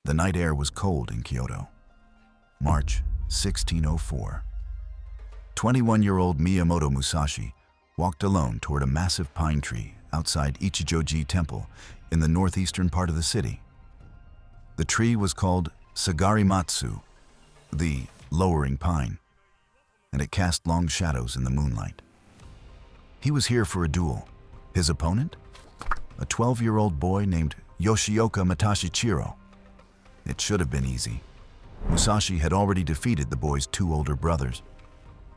The night air was cold in Kyoto. March 1604. 21-year-old Miyamoto Musashi walked alone toward a massive pine tree outside Ichijoji Temple in the northeastern part of the city. The tree was called Sagarimatsu, the lowering pine, and it cast long shadows in the moonlight. He was here for a duel. His opponent? A 12-year-old boy named Yoshioka Matashishiro. It should have been easy. Musashi had already defeated the boy's two older brothers.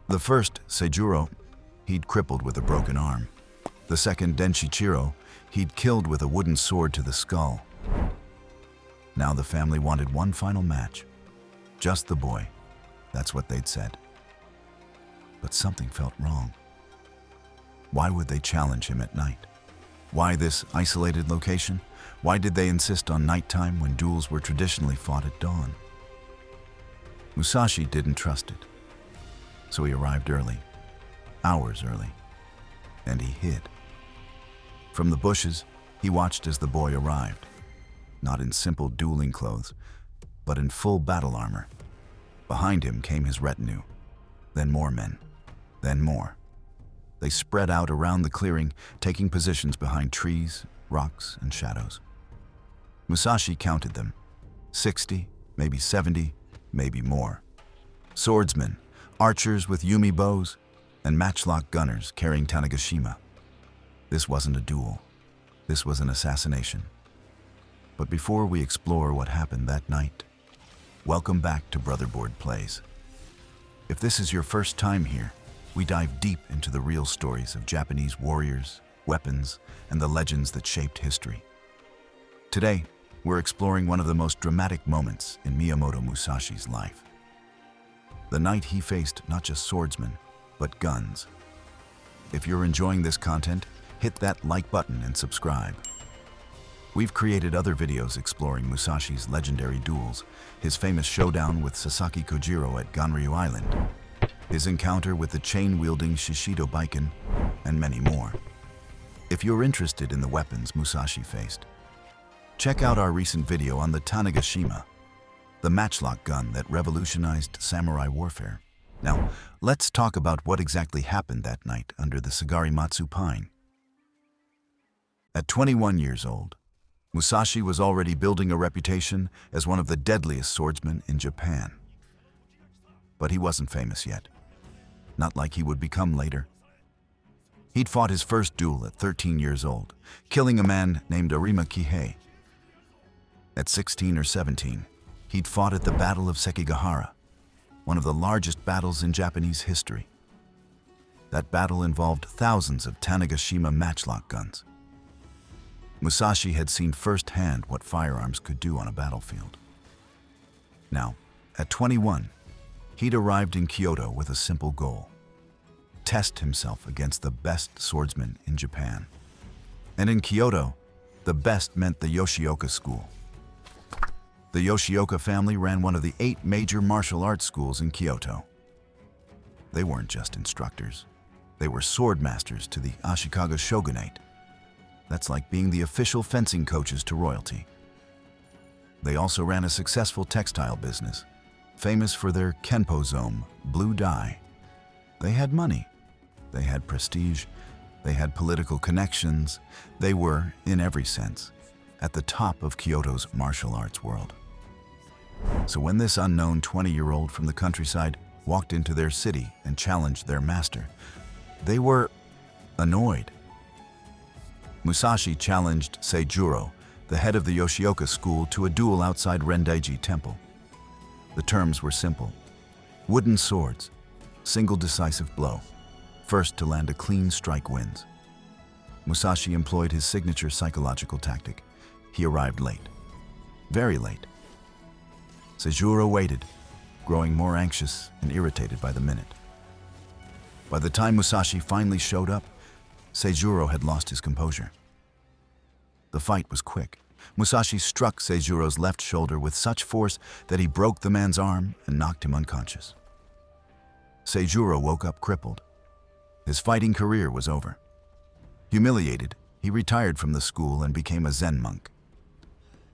The first, Seijūrō, he'd crippled with a broken arm. The second, Denshichirō, he'd killed with a wooden sword to the skull. Now the family wanted one final match. Just the boy. That's what they'd said. But something felt wrong. Why would they challenge him at night? Why this isolated location? Why did they insist on nighttime when duels were traditionally fought at dawn? Musashi didn't trust it. So he arrived early, hours early, and he hid. From the bushes, he watched as the boy arrived, not in simple dueling clothes, but in full battle armor. Behind him came his retinue, then more men, then more. They spread out around the clearing, taking positions behind trees, rocks, and shadows. Musashi counted them, 60, maybe 70, maybe more. Swordsmen, archers with yumi bows, and matchlock gunners carrying Tanegashima. This wasn't a duel. This was an assassination. But before we explore what happened that night, welcome back to Brotherboard Plays. If this is your first time here, we dive deep into the real stories of Japanese warriors, weapons, and the legends that shaped history. Today, we're exploring one of the most dramatic moments in Miyamoto Musashi's life. The night he faced not just swordsmen, but guns. If you're enjoying this content, hit that like button and subscribe. We've created other videos exploring Musashi's legendary duels, his famous showdown with Sasaki Kojiro at Ganryu Island, his encounter with the chain-wielding Shishido Baiken, and many more. If you're interested in the weapons Musashi faced, check out our recent video on the Tanegashima, the matchlock gun that revolutionized samurai warfare. Now, let's talk about what exactly happened that night under the Sagarimatsu pine. At 21 years old, Musashi was already building a reputation as one of the deadliest swordsmen in Japan. But he wasn't famous yet. Not like he would become later. He'd fought his first duel at 13 years old, killing a man named Arima Kihei. At 16 or 17, he'd fought at the Battle of Sekigahara, one of the largest battles in Japanese history. That battle involved thousands of Tanegashima matchlock guns. Musashi had seen firsthand what firearms could do on a battlefield. Now, at 21, he'd arrived in Kyoto with a simple goal: test himself against the best swordsmen in Japan. And in Kyoto, the best meant the Yoshioka School. The Yoshioka family ran one of the 8 major martial arts schools in Kyoto. They weren't just instructors. They were sword masters to the Ashikaga shogunate. That's like being the official fencing coaches to royalty. They also ran a successful textile business, famous for their kenpozome, blue dye. They had money. They had prestige. They had political connections. They were, in every sense, at the top of Kyoto's martial arts world. So when this unknown 20-year-old from the countryside walked into their city and challenged their master, they were annoyed. Musashi challenged Seijūrō, the head of the Yoshioka School, to a duel outside Rendaiji Temple. The terms were simple: wooden swords, single decisive blow. First to land a clean strike wins. Musashi employed his signature psychological tactic. He arrived late, very late. Seijūrō waited, growing more anxious and irritated by the minute. By the time Musashi finally showed up, Seijūrō had lost his composure. The fight was quick. Musashi struck Seijūrō's left shoulder with such force that he broke the man's arm and knocked him unconscious. Seijūrō woke up crippled. His fighting career was over. Humiliated, he retired from the school and became a Zen monk.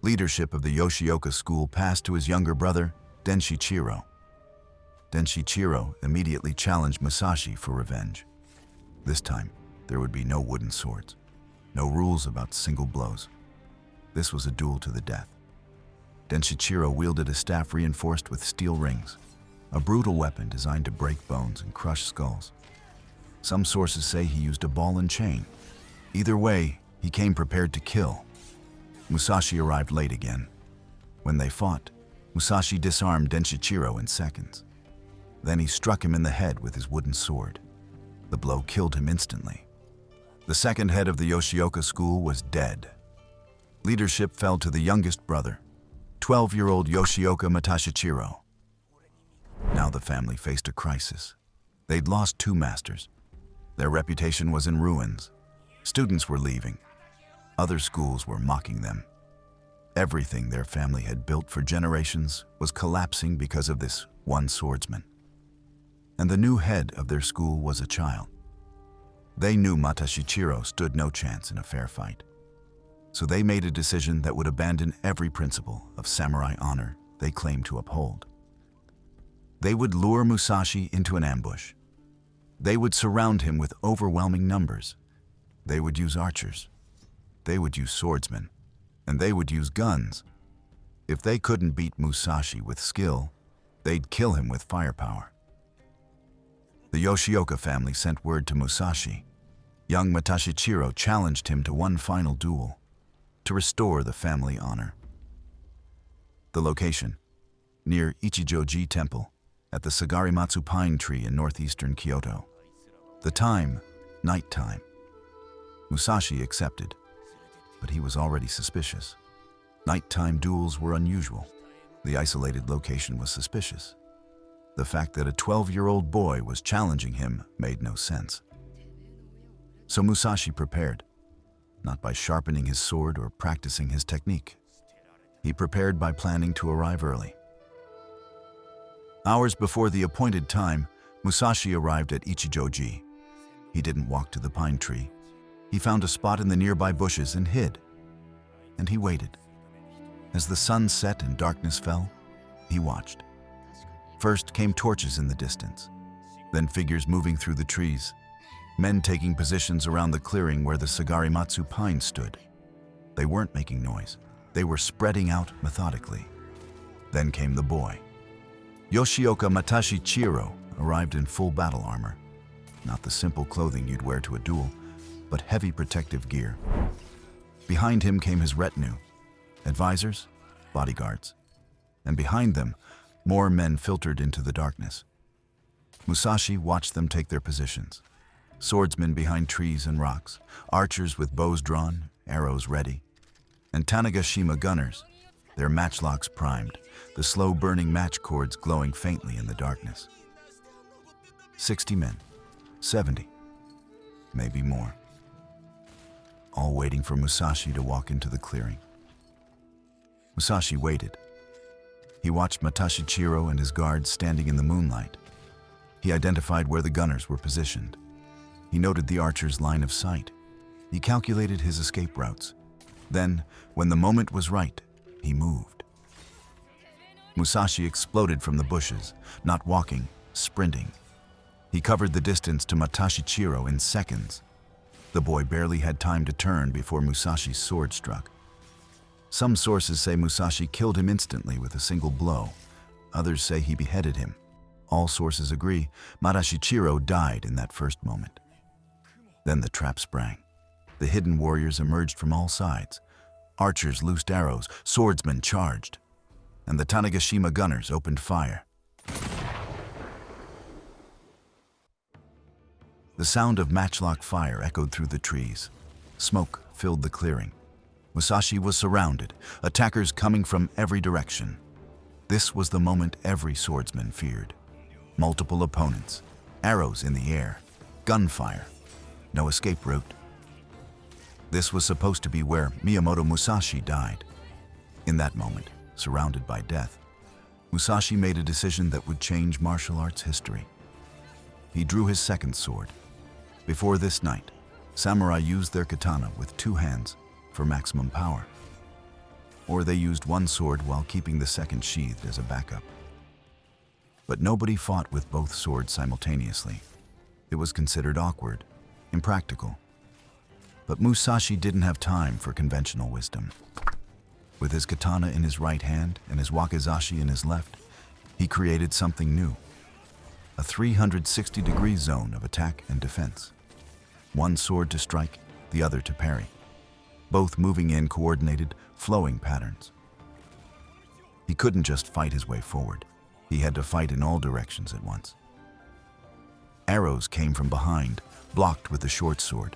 Leadership of the Yoshioka School passed to his younger brother, Denshichirō. Denshichirō immediately challenged Musashi for revenge. This time, there would be no wooden swords, no rules about single blows. This was a duel to the death. Denshichirō wielded a staff reinforced with steel rings, a brutal weapon designed to break bones and crush skulls. Some sources say he used a ball and chain. Either way, he came prepared to kill. Musashi arrived late again. When they fought, Musashi disarmed Denshichirō in seconds. Then he struck him in the head with his wooden sword. The blow killed him instantly. The second head of the Yoshioka School was dead. Leadership fell to the youngest brother, 12-year-old Yoshioka Matashishiro. Now the family faced a crisis. They'd lost two masters. Their reputation was in ruins. Students were leaving. Other schools were mocking them. Everything their family had built for generations was collapsing because of this one swordsman. And the new head of their school was a child. They knew Matashishiro stood no chance in a fair fight. So they made a decision that would abandon every principle of samurai honor they claimed to uphold. They would lure Musashi into an ambush. They would surround him with overwhelming numbers. They would use archers. They would use swordsmen. And they would use guns. If they couldn't beat Musashi with skill, they'd kill him with firepower. The Yoshioka family sent word to Musashi. Young Matashishiro challenged him to one final duel, to restore the family honor. The location, near Ichijoji Temple, at the Sagarimatsu pine tree in northeastern Kyoto. The time, nighttime. Musashi accepted, but he was already suspicious. Nighttime duels were unusual. The isolated location was suspicious. The fact that a 12-year-old boy was challenging him made no sense. So Musashi prepared, not by sharpening his sword or practicing his technique. He prepared by planning to arrive early. Hours before the appointed time, Musashi arrived at Ichijoji. He didn't walk to the pine tree. He found a spot in the nearby bushes and hid. And he waited. As the sun set and darkness fell, he watched. First came torches in the distance, then figures moving through the trees, men taking positions around the clearing where the Sagarimatsu pine stood. They weren't making noise. They were spreading out methodically. Then came the boy. Yoshioka Matashishiro arrived in full battle armor. Not the simple clothing you'd wear to a duel, but heavy protective gear. Behind him came his retinue, advisors, bodyguards. And behind them, more men filtered into the darkness. Musashi watched them take their positions. Swordsmen behind trees and rocks, archers with bows drawn, arrows ready, and Tanegashima gunners, their matchlocks primed, the slow-burning match cords glowing faintly in the darkness. 60 men, 70, maybe more, all waiting for Musashi to walk into the clearing. Musashi waited. He watched Matashishiro and his guards standing in the moonlight. He identified where the gunners were positioned. He noted the archers' line of sight. He calculated his escape routes. Then, when the moment was right, he moved. Musashi exploded from the bushes, not walking, sprinting. He covered the distance to Matashishiro in seconds. The boy barely had time to turn before Musashi's sword struck. Some sources say Musashi killed him instantly with a single blow. Others say he beheaded him. All sources agree Matashishiro died in that first moment. Then the trap sprang. The hidden warriors emerged from all sides. Archers loosed arrows, swordsmen charged, and the Tanegashima gunners opened fire. The sound of matchlock fire echoed through the trees. Smoke filled the clearing. Musashi was surrounded, attackers coming from every direction. This was the moment every swordsman feared. Multiple opponents, arrows in the air, gunfire, no escape route. This was supposed to be where Miyamoto Musashi died. In that moment, surrounded by death, Musashi made a decision that would change martial arts history. He drew his second sword. Before this night, samurai used their katana with two hands for maximum power. or they used one sword while keeping the second sheathed as a backup. But nobody fought with both swords simultaneously. It was considered awkward, impractical. But Musashi didn't have time for conventional wisdom. With his katana in his right hand and his wakizashi in his left, he created something new. A 360-degree zone of attack and defense. One sword to strike, the other to parry. Both moving in coordinated, flowing patterns. He couldn't just fight his way forward. He had to fight in all directions at once. Arrows came from behind, blocked with the short sword.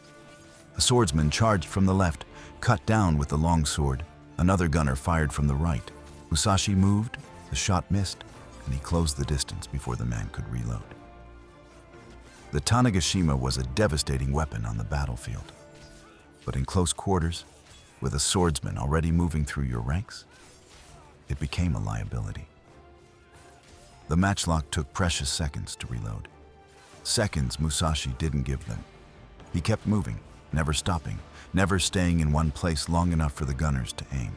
A swordsman charged from the left, cut down with the long sword. Another gunner fired from the right. Musashi moved, the shot missed, and he closed the distance before the man could reload. The Tanegashima was a devastating weapon on the battlefield. But in close quarters, with a swordsman already moving through your ranks, it became a liability. The matchlock took precious seconds to reload. Seconds Musashi didn't give them. He kept moving, never stopping, never staying in one place long enough for the gunners to aim.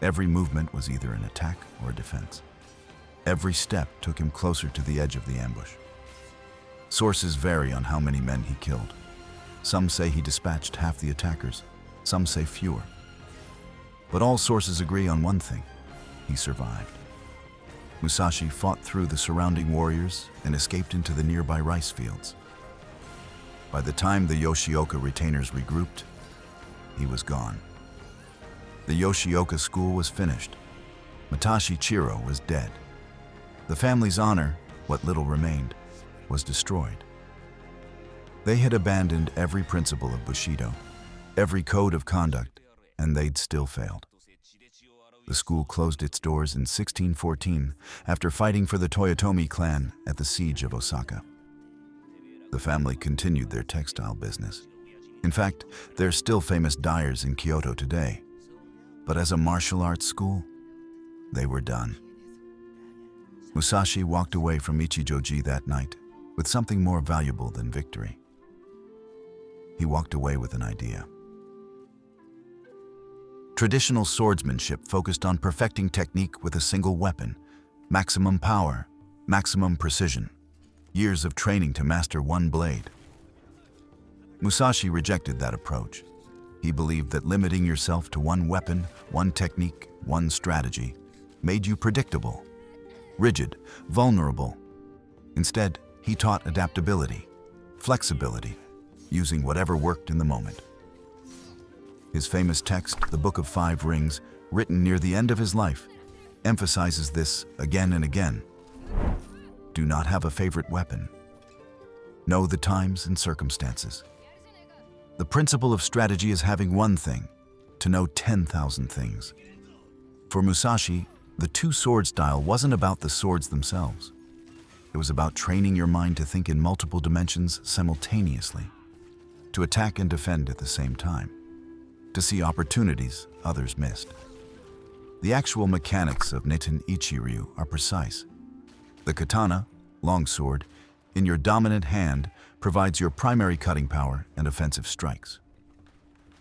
Every movement was either an attack or a defense. Every step took him closer to the edge of the ambush. Sources vary on how many men he killed. Some say he dispatched half the attackers, some say fewer. But all sources agree on one thing: he survived. Musashi fought through the surrounding warriors and escaped into the nearby rice fields. By the time the Yoshioka retainers regrouped, he was gone. The Yoshioka School was finished. Denshichirō was dead. The family's honor, what little remained, was destroyed. They had abandoned every principle of Bushido, every code of conduct, and they'd still failed. The school closed its doors in 1614 after fighting for the Toyotomi clan at the siege of Osaka. The family continued their textile business. In fact, they're still famous dyers in Kyoto today. But as a martial arts school, they were done. Musashi walked away from Ichijoji that night with something more valuable than victory. He walked away with an idea. Traditional swordsmanship focused on perfecting technique with a single weapon, maximum power, maximum precision, years of training to master one blade. Musashi rejected that approach. He believed that limiting yourself to one weapon, one technique, one strategy made you predictable, rigid, vulnerable. Instead, he taught adaptability, flexibility, using whatever worked in the moment. His famous text, The Book of Five Rings, written near the end of his life, emphasizes this again and again. Do not have a favorite weapon. Know the times and circumstances. The principle of strategy is having one thing, to know 10,000 things. For Musashi, the two-sword style wasn't about the swords themselves. It was about training your mind to think in multiple dimensions simultaneously, to attack and defend at the same time, to see opportunities others missed. The actual mechanics of Niten Ichi-ryū are precise. The katana, long sword, in your dominant hand provides your primary cutting power and offensive strikes.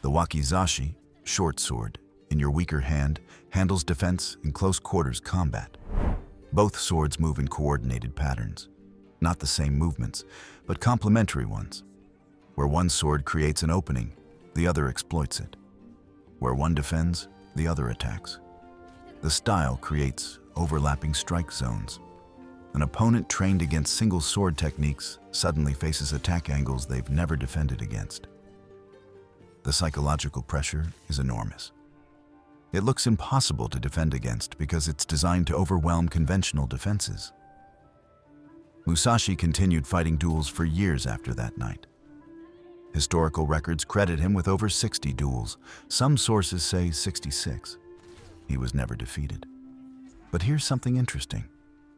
The wakizashi, short sword, in your weaker hand handles defense and close quarters combat. Both swords move in coordinated patterns, not the same movements, but complementary ones. Where one sword creates an opening, the other exploits it. Where one defends, the other attacks. The style creates overlapping strike zones. An opponent trained against single sword techniques suddenly faces attack angles they've never defended against. The psychological pressure is enormous. It looks impossible to defend against because it's designed to overwhelm conventional defenses. Musashi continued fighting duels for years after that night. Historical records credit him with over 60 duels. Some sources say 66. He was never defeated. But here's something interesting.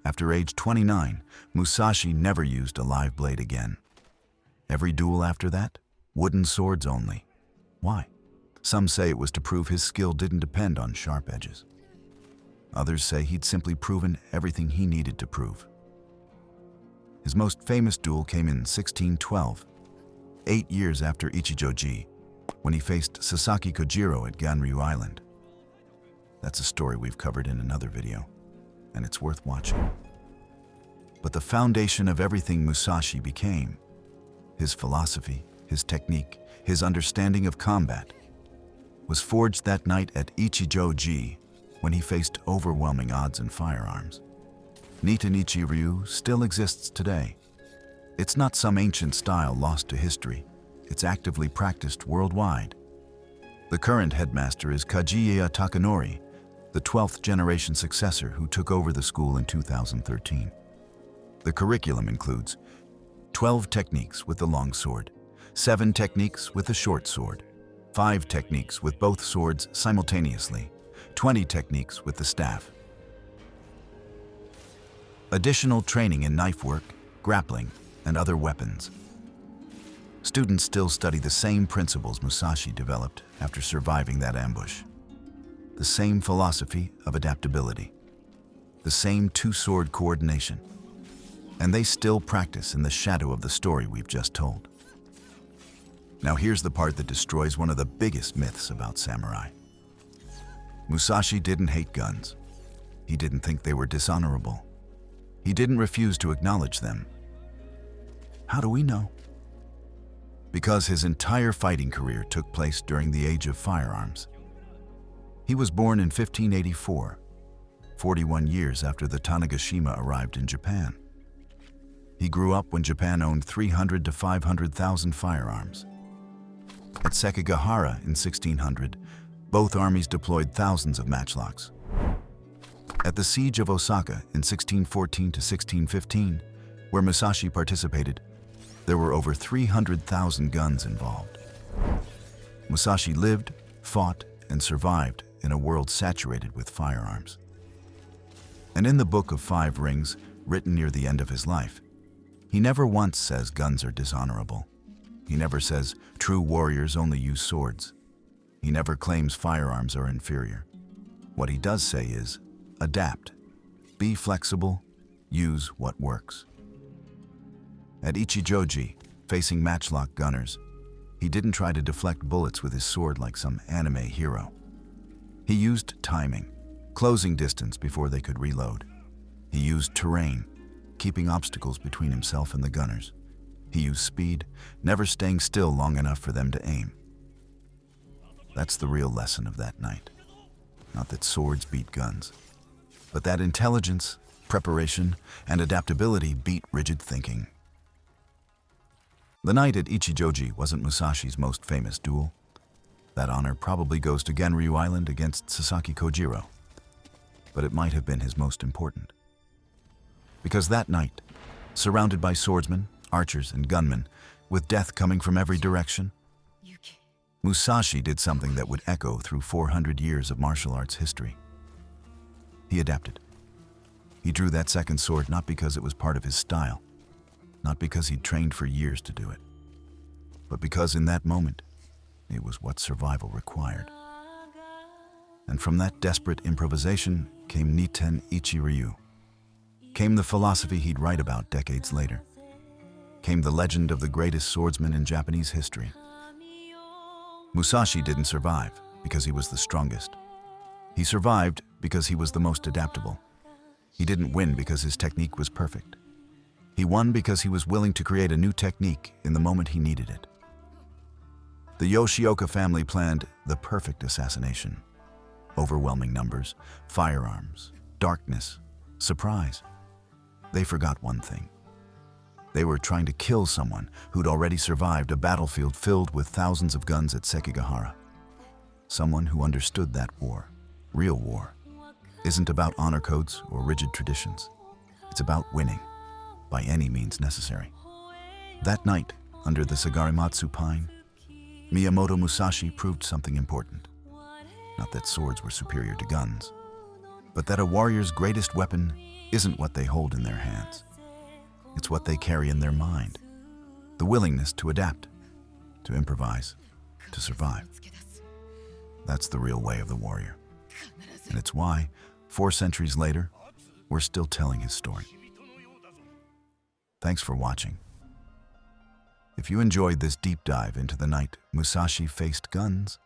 After age 29, Musashi never used a live blade again. Every duel after that, wooden swords only. Why? Some say it was to prove his skill didn't depend on sharp edges. Others say he'd simply proven everything he needed to prove. His most famous duel came in 1612, 8 years after Ichijoji, when he faced Sasaki Kojiro at Ganryu Island. That's a story we've covered in another video, and it's worth watching. But the foundation of everything Musashi became, his philosophy, his technique, his understanding of combat, was forged that night at Ichijoji when he faced overwhelming odds in firearms. Niten Ichi-ryū still exists today. It's not some ancient style lost to history. It's actively practiced worldwide. The current headmaster is Kajiya Takanori, the 12th generation successor who took over the school in 2013. The curriculum includes 12 techniques with the long sword, 7 techniques with the short sword, 5 techniques with both swords simultaneously, 20 techniques with the staff. Additional training in knife work, grappling, and other weapons. Students still study the same principles Musashi developed after surviving that ambush. The same philosophy of adaptability. The same two-sword coordination. And they still practice in the shadow of the story we've just told. Now here's the part that destroys one of the biggest myths about samurai. Musashi didn't hate guns. He didn't think they were dishonorable. He didn't refuse to acknowledge them. How do we know? Because his entire fighting career took place during the age of firearms. He was born in 1584, 41 years after the Tanegashima arrived in Japan. He grew up when Japan owned 300 to 500,000 firearms. At Sekigahara in 1600, both armies deployed thousands of matchlocks. At the siege of Osaka in 1614 to 1615, where Musashi participated, there were over 300,000 guns involved. Musashi lived, fought, and survived in a world saturated with firearms. And in the Book of Five Rings, written near the end of his life, he never once says guns are dishonorable. He never says true warriors only use swords. He never claims firearms are inferior. What he does say is, adapt, be flexible, use what works. At Ichijoji, facing matchlock gunners, he didn't try to deflect bullets with his sword like some anime hero. He used timing, closing distance before they could reload. He used terrain, keeping obstacles between himself and the gunners. He used speed, never staying still long enough for them to aim. That's the real lesson of that night. Not that swords beat guns, but that intelligence, preparation, and adaptability beat rigid thinking. The night at Ichijoji wasn't Musashi's most famous duel. That honor probably goes to Genryu Island against Sasaki Kojiro, but it might have been his most important. Because that night, surrounded by swordsmen, archers, and gunmen, with death coming from every direction, Musashi did something that would echo through 400 years of martial arts history. He adapted. He drew that second sword not because it was part of his style, not because he'd trained for years to do it, but because in that moment, it was what survival required. And from that desperate improvisation came Niten Ichi-ryū. Came the philosophy he'd write about decades later. Came the legend of the greatest swordsman in Japanese history. Musashi didn't survive because he was the strongest. He survived because he was the most adaptable. He didn't win because his technique was perfect. He won because he was willing to create a new technique in the moment he needed it. The Yoshioka family planned the perfect assassination. Overwhelming numbers, firearms, darkness, surprise. They forgot one thing. They were trying to kill someone who'd already survived a battlefield filled with thousands of guns at Sekigahara. Someone who understood that war, real war, isn't about honor codes or rigid traditions. It's about winning, by any means necessary. That night, under the Sagarimatsu pine, Miyamoto Musashi proved something important. Not that swords were superior to guns, but that a warrior's greatest weapon isn't what they hold in their hands. It's what they carry in their mind. The willingness to adapt, to improvise, to survive. That's the real way of the warrior. And it's why, 4 centuries later, we're still telling his story. Thanks for watching. If you enjoyed this deep dive into the night Musashi faced guns,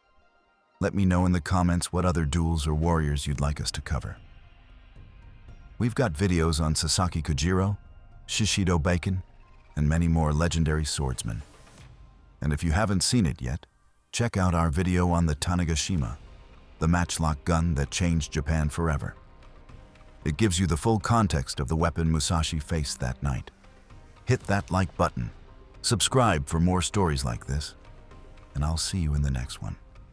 Let me know in the comments what other duels or warriors you'd like us to cover. We've got videos on Sasaki Kojiro, Shishido Bacon, and many more legendary swordsmen. And if you haven't seen it yet, check out our video on the Tanegashima, the matchlock gun that changed Japan forever. It gives you the full context of the weapon Musashi faced that night. Hit that like button, subscribe for more stories like this, and I'll see you in the next one.